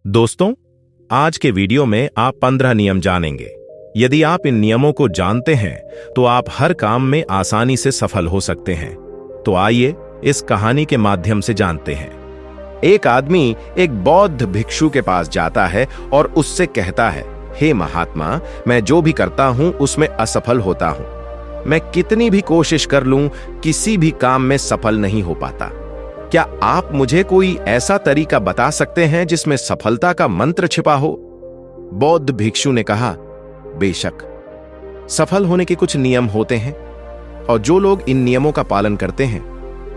दोस्तों, आज के वीडियो में आप 15 नियम जानेंगे। यदि आप इन नियमों को जानते हैं तो आप हर काम में आसानी से सफल हो सकते हैं। तो आइए इस कहानी के माध्यम से जानते हैं। एक आदमी एक बौद्ध भिक्षु के पास जाता है और उससे कहता है, हे महात्मा, मैं जो भी करता हूं उसमें असफल होता हूं। मैं कितनी भी कोशिश कर लूं, किसी भी काम में सफल नहीं हो पाता। क्या आप मुझे कोई ऐसा तरीका बता सकते हैं जिसमें सफलता का मंत्र छिपा हो? बौद्ध भिक्षु ने कहा, बेशक, सफल होने के कुछ नियम होते हैं और जो लोग इन नियमों का पालन करते हैं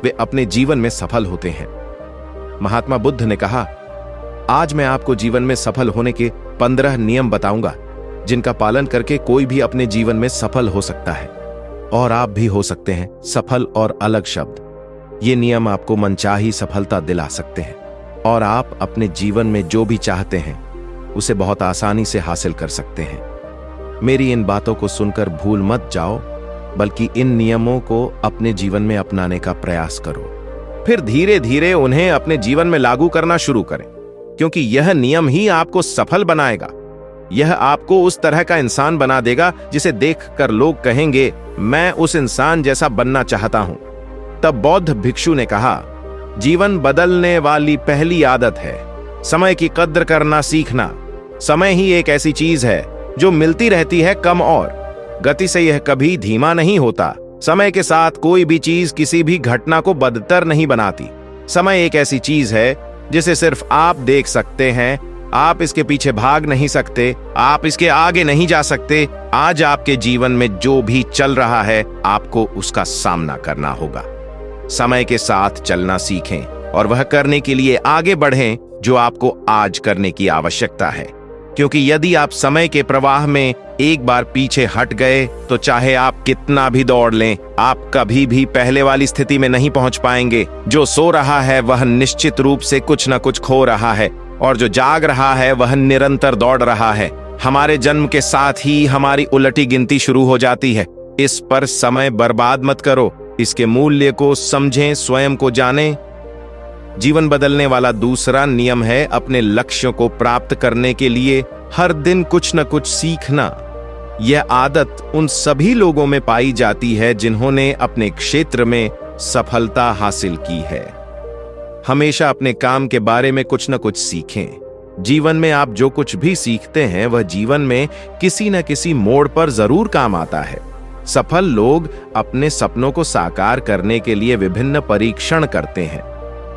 वे अपने जीवन में सफल होते हैं। महात्मा बुद्ध ने कहा, आज मैं आपको जीवन में सफल होने के 15 नियम बताऊंगा जिनका पालन करके कोई भी अपने जीवन में सफल हो सकता है और आप भी हो सकते हैं सफल और अलग शब्द। ये नियम आपको मनचाही सफलता दिला सकते हैं और आप अपने जीवन में जो भी चाहते हैं उसे बहुत आसानी से हासिल कर सकते हैं। मेरी इन बातों को सुनकर भूल मत जाओ, बल्कि इन नियमों को अपने जीवन में अपनाने का प्रयास करो। फिर धीरे धीरे उन्हें अपने जीवन में लागू करना शुरू करें, क्योंकि यह नियम ही आपको सफल बनाएगा। यह आपको उस तरह का इंसान बना देगा जिसे देखकर लोग कहेंगे, मैं उस इंसान जैसा बनना चाहता हूं। तब बौद्ध भिक्षु ने कहा, जीवन बदलने वाली पहली आदत है समय की कद्र करना सीखना। समय ही एक ऐसी चीज है जो मिलती रहती है कम और गति से, यह कभी धीमा नहीं होता। समय के साथ कोई भी चीज किसी भी घटना को बदतर नहीं बनाती। समय एक ऐसी चीज है जिसे सिर्फ आप देख सकते हैं, आप इसके पीछे भाग नहीं सकते, आप इसके आगे नहीं जा सकते। आज आपके जीवन में जो भी चल रहा है आपको उसका सामना करना होगा। समय के साथ चलना सीखें और वह करने के लिए आगे बढ़ें जो आपको आज करने की आवश्यकता है, क्योंकि यदि आप समय के प्रवाह में एक बार पीछे हट गए तो चाहे आप कितना भी दौड़ लें, आप कभी भी पहले वाली स्थिति में नहीं पहुंच पाएंगे। जो सो रहा है वह निश्चित रूप से कुछ न कुछ खो रहा है और जो जाग रहा है वह निरंतर दौड़ रहा है। हमारे जन्म के साथ ही हमारी उलटी गिनती शुरू हो जाती है। इस पर समय बर्बाद मत करो, इसके मूल्य को समझें, स्वयं को जानें। जीवन बदलने वाला दूसरा नियम है अपने लक्ष्यों को प्राप्त करने के लिए हर दिन कुछ न कुछ सीखना। यह आदत उन सभी लोगों में पाई जाती है जिन्होंने अपने क्षेत्र में सफलता हासिल की है। हमेशा अपने काम के बारे में कुछ न कुछ सीखें। जीवन में आप जो कुछ भी सीखते हैं वह जीवन में किसी न किसी मोड़ पर जरूर काम आता है। सफल लोग अपने सपनों को साकार करने के लिए विभिन्न परीक्षण करते हैं।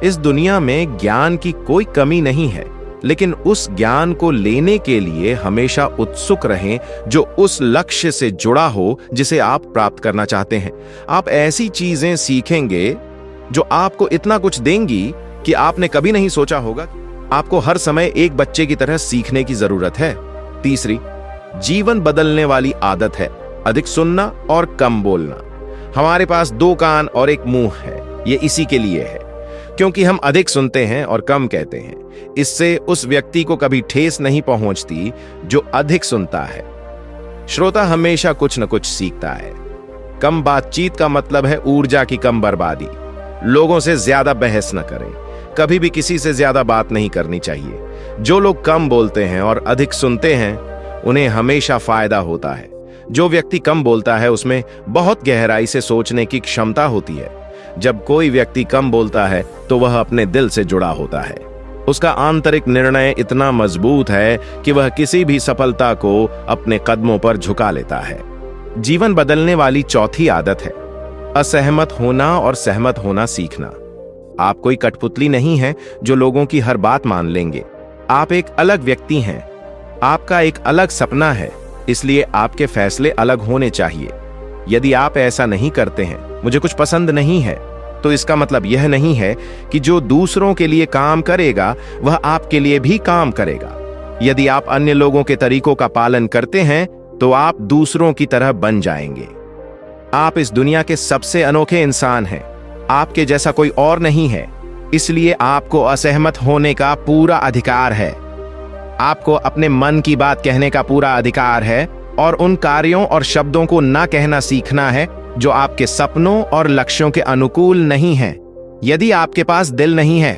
इस दुनिया में ज्ञान की कोई कमी नहीं है, लेकिन उस ज्ञान को लेने के लिए हमेशा उत्सुक रहें जो उस लक्ष्य से जुड़ा हो जिसे आप प्राप्त करना चाहते हैं। आप ऐसी चीजें सीखेंगे जो आपको इतना कुछ देंगी कि आपने कभी नहीं सोचा होगा। आपको हर समय एक बच्चे की तरह सीखने की जरूरत है। तीसरी जीवन बदलने वाली आदत है अधिक सुनना और कम बोलना। हमारे पास 2 कान और 1 मुंह है। ये इसी के लिए है क्योंकि हम अधिक सुनते हैं और कम कहते हैं। इससे उस व्यक्ति को कभी ठेस नहीं पहुंचती जो अधिक सुनता है। श्रोता हमेशा कुछ न कुछ सीखता है। कम बातचीत का मतलब है ऊर्जा की कम बर्बादी। लोगों से ज्यादा बहस न करें। कभी भी किसी से ज्यादा बात नहीं करनी चाहिए। जो लोग कम बोलते हैं और अधिक सुनते हैं उन्हें हमेशा फायदा होता है। जो व्यक्ति कम बोलता है उसमें बहुत गहराई से सोचने की क्षमता होती है। जब कोई व्यक्ति कम बोलता है तो वह अपने दिल से जुड़ा होता है। उसका आंतरिक निर्णय इतना मजबूत है कि वह किसी भी सफलता को अपने कदमों पर झुका लेता है। जीवन बदलने वाली चौथी आदत है असहमत होना और सहमत होना सीखना। आप कोई कठपुतली नहीं है जो लोगों की हर बात मान लेंगे। आप एक अलग व्यक्ति हैं। आपका एक अलग सपना है, इसलिए आपके फैसले अलग होने चाहिए। यदि आप ऐसा नहीं करते हैं, मुझे कुछ पसंद नहीं है, तो इसका मतलब यह नहीं है कि जो दूसरों के लिए काम करेगा वह आपके लिए भी काम करेगा। यदि आप अन्य लोगों के तरीकों का पालन करते हैं तो आप दूसरों की तरह बन जाएंगे। आप इस दुनिया के सबसे अनोखे इंसान हैं। आपके जैसा कोई और नहीं है, इसलिए आपको असहमत होने का पूरा अधिकार है। आपको अपने मन की बात कहने का पूरा अधिकार है और उन कार्यों और शब्दों को ना कहना सीखना है जो आपके सपनों और लक्ष्यों के अनुकूल नहीं हैं। यदि आपके पास दिल नहीं है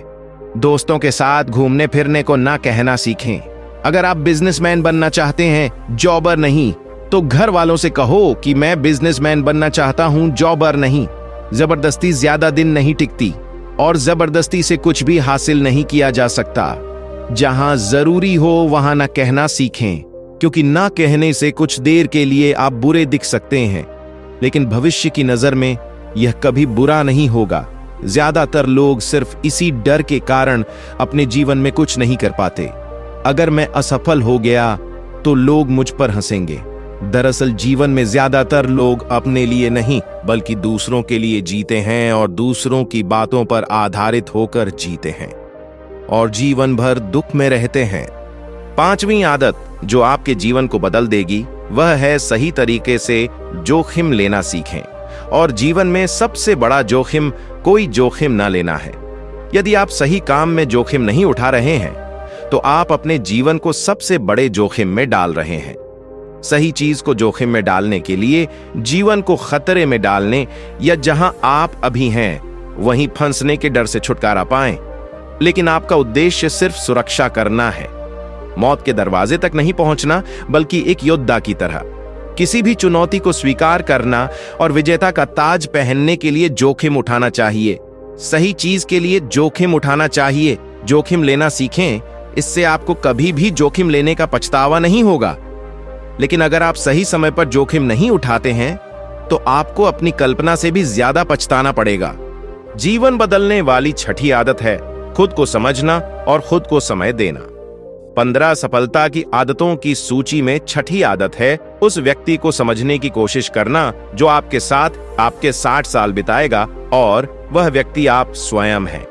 दोस्तों के साथ घूमने फिरने को ना कहना सीखें। अगर आप बिजनेसमैन बनना चाहते हैं, जॉबर नहीं, तो घर वालों से कहो कि मैं बिजनेसमैन बनना चाहता हूं, जॉबर नहीं। जबरदस्ती ज्यादा दिन नहीं टिकती और जबरदस्ती से कुछ भी हासिल नहीं किया जा सकता। जहां जरूरी हो वहां ना कहना सीखें, क्योंकि ना कहने से कुछ देर के लिए आप बुरे दिख सकते हैं, लेकिन भविष्य की नजर में यह कभी बुरा नहीं होगा। ज्यादातर लोग सिर्फ इसी डर के कारण अपने जीवन में कुछ नहीं कर पाते। अगर मैं असफल हो गया तो लोग मुझ पर हंसेंगे। दरअसल जीवन में ज्यादातर लोग अपने लिए नहीं बल्कि दूसरों के लिए जीते हैं और दूसरों की बातों पर आधारित होकर जीते हैं और जीवन भर दुख में रहते हैं। 5वीं आदत जो आपके जीवन को बदल देगी वह है सही तरीके से जोखिम लेना सीखें। और जीवन में सबसे बड़ा जोखिम कोई जोखिम ना लेना है। यदि आप सही काम में जोखिम नहीं उठा रहे हैं तो आप अपने जीवन को सबसे बड़े जोखिम में डाल रहे हैं। सही चीज को जोखिम में डालने के लिए जीवन को खतरे में डालने या जहां आप अभी हैं वहीं फंसने के डर से छुटकारा पाएं। लेकिन आपका उद्देश्य सिर्फ सुरक्षा करना है, मौत के दरवाजे तक नहीं पहुंचना, बल्कि एक योद्धा की तरह किसी भी चुनौती को स्वीकार करना और विजेता का ताज पहनने के लिए जोखिम उठाना चाहिए। सही चीज के लिए जोखिम उठाना चाहिए। जोखिम लेना सीखें, इससे आपको कभी भी जोखिम लेने का पछतावा नहीं होगा। लेकिन अगर आप सही समय पर जोखिम नहीं उठाते हैं तो आपको अपनी कल्पना से भी ज्यादा पछताना पड़ेगा। जीवन बदलने वाली 6ठी आदत है खुद को समझना और खुद को समय देना। 15 सफलता की आदतों की सूची में 6ठी आदत है उस व्यक्ति को समझने की कोशिश करना जो आपके साथ आपके 60 साल बिताएगा, और वह व्यक्ति आप स्वयं हैं।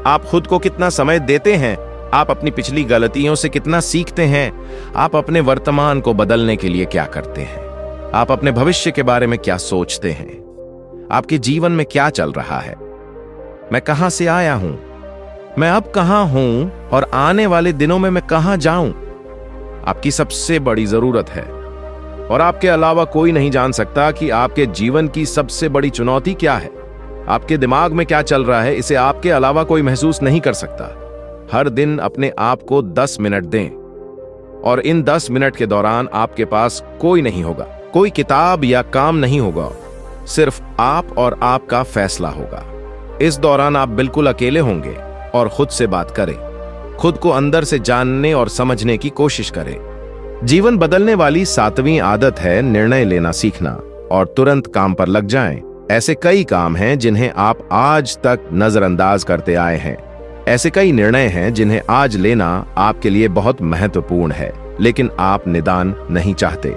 आप खुद को कितना समय देते हैं, आप अपनी पिछली गलतियों से कितना सीखते हैं, आप अपने वर्तमान को बदलने के लिए क्या करते हैं, आप अपने भविष्य के बारे में क्या सोचते हैं, आपके जीवन में क्या चल रहा है, मैं कहां से आया हूं, मैं अब कहां हूं और आने वाले दिनों में मैं कहां जाऊं। आपकी सबसे बड़ी जरूरत है और आपके अलावा कोई नहीं जान सकता कि आपके जीवन की सबसे बड़ी चुनौती क्या है। आपके दिमाग में क्या चल रहा है, इसे आपके अलावा कोई महसूस नहीं कर सकता। हर दिन अपने आप को 10 मिनट दें और इन 10 मिनट के दौरान आपके पास कोई नहीं होगा, कोई किताब या काम नहीं होगा, सिर्फ आप और आपका फैसला होगा। इस दौरान आप बिल्कुल अकेले होंगे और खुद से बात करें, खुद को अंदर से जानने और समझने की कोशिश करें। जीवन बदलने वाली 7वीं आदत है निर्णय लेना सीखना और तुरंत काम पर लग जाएं। ऐसे कई काम हैं जिन्हें आप आज तक नजरअंदाज करते आए हैं। ऐसे कई निर्णय हैं जिन्हें आज लेना आपके लिए बहुत महत्वपूर्ण है, लेकिन आप निदान नहीं चाहते।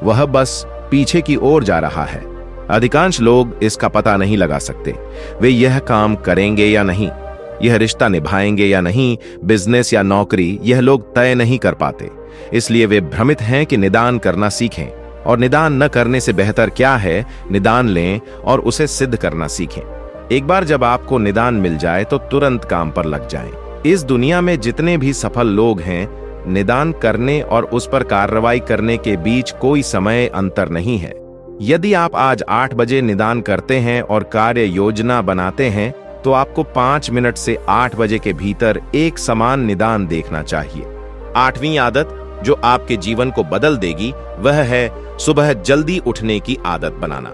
वह बस पीछे की ओर जा रहा है। अधिकांश लोग इसका पता नहीं लगा सकते। वे यह काम करेंगे या नहीं, यह रिश्ता निभाएंगे या नहीं, बिजनेस या नौकरी, यह लोग तय नहीं कर पाते। इसलिए वे भ्रमित हैं कि निदान करना सीखें, और निदान न करने से बेहतर क्या है, निदान लें और उसे सिद्ध करना सीखें। एक बार जब आपको निदान मिल जाए तो तुरंत काम पर लग जाएं। इस दुनिया में जितने भी सफल लोग हैं, निदान करने और उस पर कार्रवाई करने के बीच कोई समय अंतर नहीं है। यदि आप आज 8 बजे निदान करते हैं और कार्य योजना बनाते हैं तो आपको 5 मिनट से 8 बजे के भीतर एक समान निदान देखना चाहिए। 8वीं आदत जो आपके जीवन को बदल देगी वह है सुबह जल्दी उठने की आदत बनाना।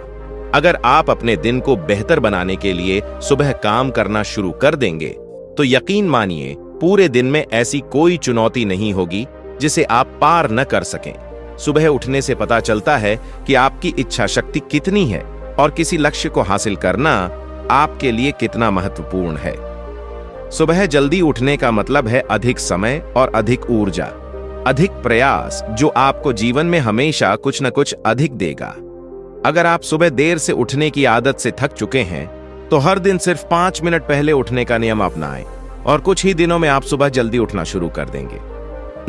अगर आप अपने दिन को बेहतर बनाने के लिए सुबह काम करना शुरू कर देंगे तो यकीन मानिए पूरे दिन में ऐसी कोई चुनौती नहीं होगी जिसे आप पार न कर सकें। सुबह उठने से पता चलता है कि आपकी इच्छा शक्ति कितनी है और किसी लक्ष्य को हासिल करना आपके लिए कितना महत्वपूर्ण है। सुबह जल्दी उठने का मतलब है अधिक समय और अधिक ऊर्जा, अधिक प्रयास, जो आपको जीवन में हमेशा कुछ न कुछ अधिक देगा। अगर आप सुबह देर से उठने की आदत से थक चुके हैं तो हर दिन सिर्फ 5 मिनट पहले उठने का नियम अपनाएं और कुछ ही दिनों में आप सुबह जल्दी उठना शुरू कर देंगे।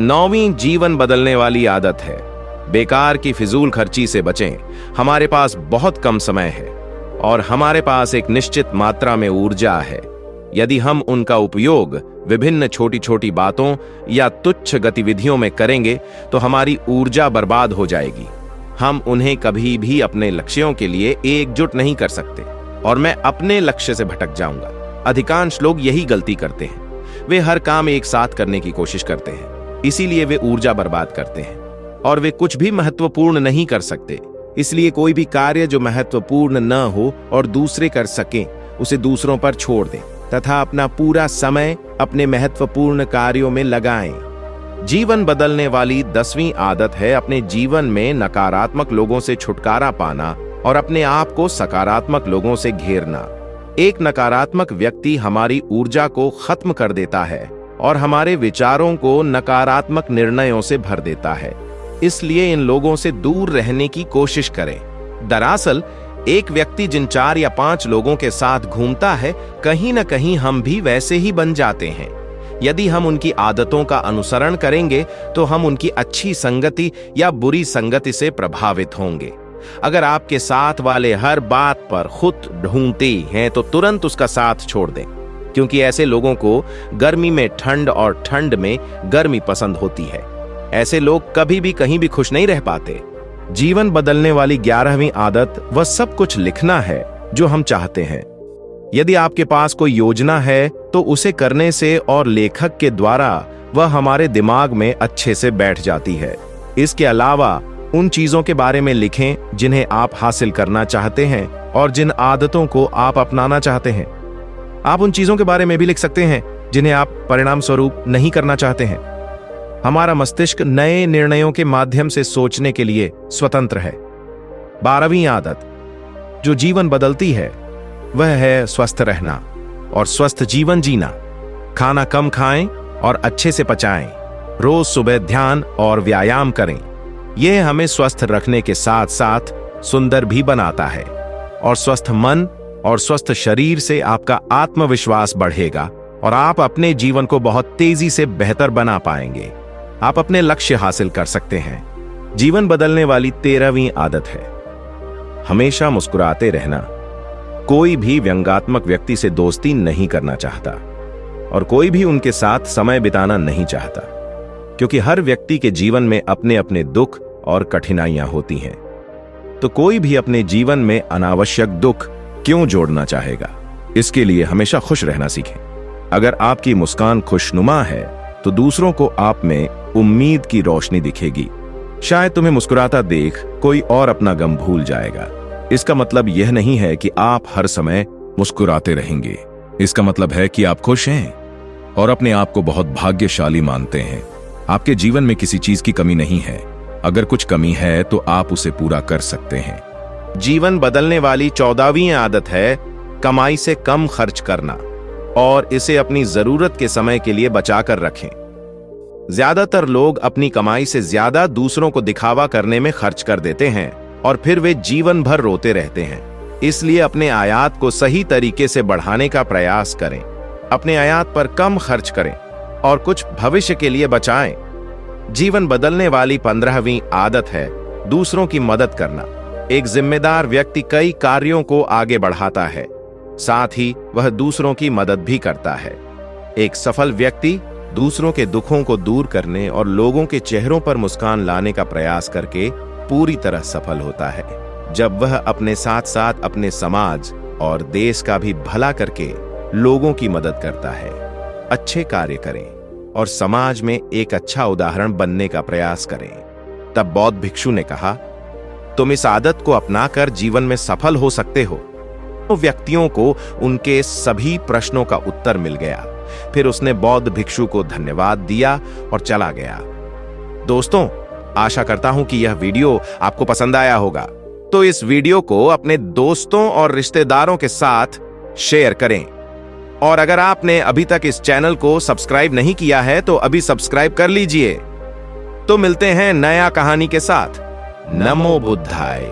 9वीं जीवन बदलने वाली आदत है बेकार की फिजूल खर्ची से बचें। हमारे पास बहुत कम समय है और हमारे पास एक निश्चित मात्रा में ऊर्जा है। यदि हम उनका उपयोग विभिन्न छोटी छोटी बातों या तुच्छ गतिविधियों में करेंगे तो हमारी ऊर्जा बर्बाद हो जाएगी। हम उन्हें कभी भी अपने लक्ष्यों के लिए एकजुट नहीं कर सकते और मैं अपने लक्ष्य से भटक जाऊंगा। अधिकांश लोग यही गलती करते हैं। वे हर काम एक साथ करने की कोशिश करते हैं, इसीलिए वे ऊर्जा बर्बाद करते हैं और वे कुछ भी महत्वपूर्ण नहीं कर सकते। इसलिए कोई भी कार्य जो महत्वपूर्ण न हो और दूसरे कर सकें, उसे दूसरों पर छोड़ दें तथा अपना पूरा समय अपने महत्वपूर्ण कार्यों में लगाएं। जीवन बदलने वाली 10वीं आदत है अपने जीवन में नकारात्मक लोगों से छुटकारा पाना और अपने आप को सकारात्मक लोगों से घेरना। एक नकारात्मक व्यक्ति हमारी ऊर्जा को खत्म कर देता है और हमारे विचारों को नकारात्मक निर्णयों से भर देता है, इसलिए इन लोगों से दूर रहने की कोशिश करें। दरअसल एक व्यक्ति जिन 4 या 5 लोगों के साथ घूमता है, कहीं न कहीं हम भी वैसे ही बन जाते हैं। यदि हम उनकी आदतों का अनुसरण करेंगे तो हम उनकी अच्छी संगति या बुरी संगति से प्रभावित होंगे। अगर आपके साथ वाले हर बात पर खुद ढूंढते हैं तो तुरंत उसका साथ छोड़ दें, क्योंकि ऐसे लोगों को गर्मी में ठंड और ठंड में गर्मी पसंद होती है। ऐसे लोग कभी भी कहीं भी खुश नहीं रह पाते। जीवन बदलने वाली 11वीं आदत वह सब कुछ लिखना है जो हम चाहते हैं। यदि आपके पास कोई योजना है तो उसे करने से और लेखक के द्वारा वह हमारे दिमाग में अच्छे से बैठ जाती है। इसके अलावा उन चीजों के बारे में लिखें जिन्हें आप हासिल करना चाहते हैं और जिन आदतों को आप अपनाना चाहते हैं। आप उन चीजों के बारे में भी लिख सकते हैं जिन्हें आप परिणाम स्वरूप नहीं करना चाहते हैं। हमारा मस्तिष्क नए निर्णयों के माध्यम से सोचने के लिए स्वतंत्र है। 12वीं आदत जो जीवन बदलती है वह है स्वस्थ रहना और स्वस्थ जीवन जीना। खाना कम खाएं और अच्छे से पचाएं। रोज सुबह ध्यान और व्यायाम करें। यह हमें स्वस्थ रखने के साथ साथ सुंदर भी बनाता है और स्वस्थ मन और स्वस्थ शरीर से आपका आत्मविश्वास बढ़ेगा और आप अपने जीवन को बहुत तेजी से बेहतर बना पाएंगे। आप अपने लक्ष्य हासिल कर सकते हैं। जीवन बदलने वाली 13वीं आदत है हमेशा मुस्कुराते रहना। कोई भी व्यंग्यात्मक व्यक्ति से दोस्ती नहीं करना चाहता और कोई भी उनके साथ समय बिताना नहीं चाहता, क्योंकि हर व्यक्ति के जीवन में अपने अपने दुख और कठिनाइयां होती हैं। तो कोई भी अपने जीवन में अनावश्यक दुख क्यों जोड़ना चाहेगा? इसके लिए हमेशा खुश रहना सीखें। अगर आपकी मुस्कान खुशनुमा है तो दूसरों को आप में उम्मीद की रोशनी दिखेगी। शायद तुम्हें मुस्कुराता देख कोई और अपना गम भूल जाएगा। इसका मतलब यह नहीं है कि आप हर समय मुस्कुराते रहेंगे। इसका मतलब है कि आप खुश हैं और अपने आप को बहुत भाग्यशाली मानते हैं। आपके जीवन में किसी चीज की कमी नहीं है। अगर कुछ कमी है तो आप उसे पूरा कर सकते हैं। जीवन बदलने वाली 14वीं आदत है कमाई से कम खर्च करना और इसे अपनी जरूरत के समय के लिए बचाकर रखें। ज्यादातर लोग अपनी कमाई से ज्यादा दूसरों को दिखावा करने में खर्च कर देते हैं और फिर वे जीवन भर रोते रहते हैं। इसलिए अपने आयात को सही तरीके से बढ़ाने का प्रयास करें। अपने आयात पर कम खर्च करें और कुछ भविष्य के लिए बचाएं। जीवन बदलने वाली 15वीं आदत है दूसरों की मदद करना। एक जिम्मेदार व्यक्ति कई कार्यों को आगे बढ़ाता है, साथ ही वह दूसरों की मदद भी करता है। एक सफल व्यक्ति दूसरों के दुखों को दूर करने और लोगों के चेहरों पर मुस्कान लाने का प्रयास करके पूरी तरह सफल होता है। जब वह अपने साथ साथ अपने समाज और देश का भी भला करके लोगों की मदद करता है। अच्छे कार्य करें और समाज में एक अच्छा उदाहरण बनने का प्रयास करें। तब बौद्ध भिक्षु ने कहा, तुम इस आदत को अपनाकर जीवन में सफल हो सकते हो। तो व्यक्तियों को उनके सभी प्रश्नों का उत्तर मिल गया। फिर उसने बौद्ध भिक्षु को धन्यवाद दिया और चला गया। दोस्तों, आशा करता हूं कि यह वीडियो आपको पसंद आया होगा। तो इस वीडियो को अपने दोस्तों और रिश्तेदारों के साथ शेयर करें। और अगर आपने अभी तक इस चैनल को सब्सक्राइब नहीं किया है तो अभी सब्सक्राइब कर लीजिए। तो मिलते हैं नया कहानी के साथ। नमो बुद्धाय।